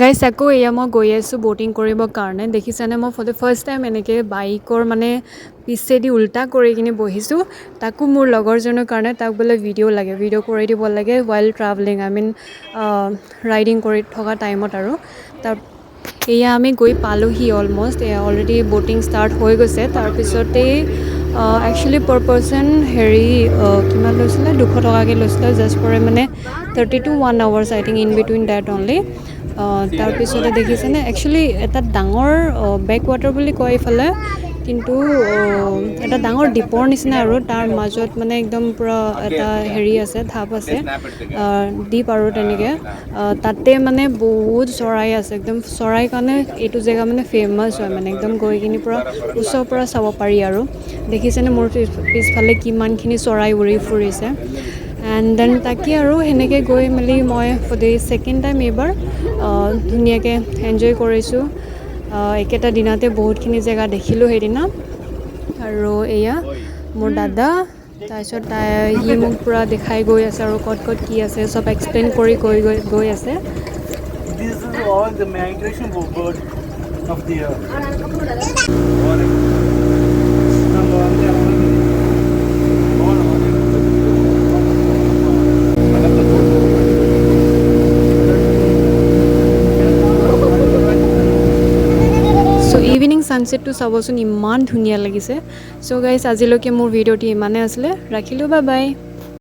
গাইছ আকৌ এয়া মই গৈ আছোঁ ব'টিং কৰিবৰ কাৰণে দেখিছানে মই ফৰ দ্য ফাৰ্ষ্ট টাইম এনেকৈ বাইকৰ মানে পিছেদি উল্টা কৰি কিনে বহিছোঁ তাকো মোৰ লগৰজনৰ কাৰণে তাক বোলে ভিডিঅ' কৰি দিব লাগে while travelling I mean riding কৰি থকা টাইমত আৰু তাৰ এয়া আমি গৈ পালোঁহি অলম'ষ্ট এয়া অলৰেডি ব'টিং ষ্টাৰ্ট হৈ গৈছে তাৰপিছতেই একচুৱেলি পাৰ পাৰ্চন হেৰি কিমান লৈছিলে 200 টকাকৈ লৈছিলে জাষ্ট ফৰ মানে 30 to 1 hours I think in between date only তাৰপিছতে দেখিছেনে একচুৱেলি এটা ডাঙৰ বেক ৱাটাৰ বুলি কয় এইফালে কিন্তু এটা ডাঙৰ দ্বীপৰ নিচিনা আৰু তাৰ মাজত মানে একদম পূৰা এটা হেৰি আছে ঢাপ আছে দ্বীপ আৰু তেনেকৈ তাতে মানে বহুত চৰাই আছে একদম চৰাইৰ কাৰণে এইটো জেগা মানে ফেমাছ হয় মানে একদম গৈ কিনি পূৰা ওচৰৰ পৰা চাব পাৰি আৰু দেখিছেনে মোৰ পিছফালে কিমানখিনি চৰাই উৰি ফুৰিছে এণ্ড দেন তাকে আৰু সেনেকৈ গৈ মেলি মই ফৰ দ্য ছেকেণ্ড টাইম এইবাৰ ধুনীয়াকৈ এনজয় কৰিছোঁ একেটা দিনতে বহুতখিনি জেগা দেখিলোঁ সেইদিনা আৰু এয়া মোৰ দাদা তাৰপিছত সি মোক পূৰা দেখাই গৈ আছে আৰু ক'ত ক'ত কি আছে চব এক্সপ্লেইন কৰি গৈ আছে This is all the migration bird of the year. Evening ছানছেটটো চাবচোন ইমান ধুনীয়া লাগিছে চ' গাইজ আজিলৈকে মোৰ ভিডিঅ'টি ইমানে আছিলে ৰাখিলোঁ বাই বাই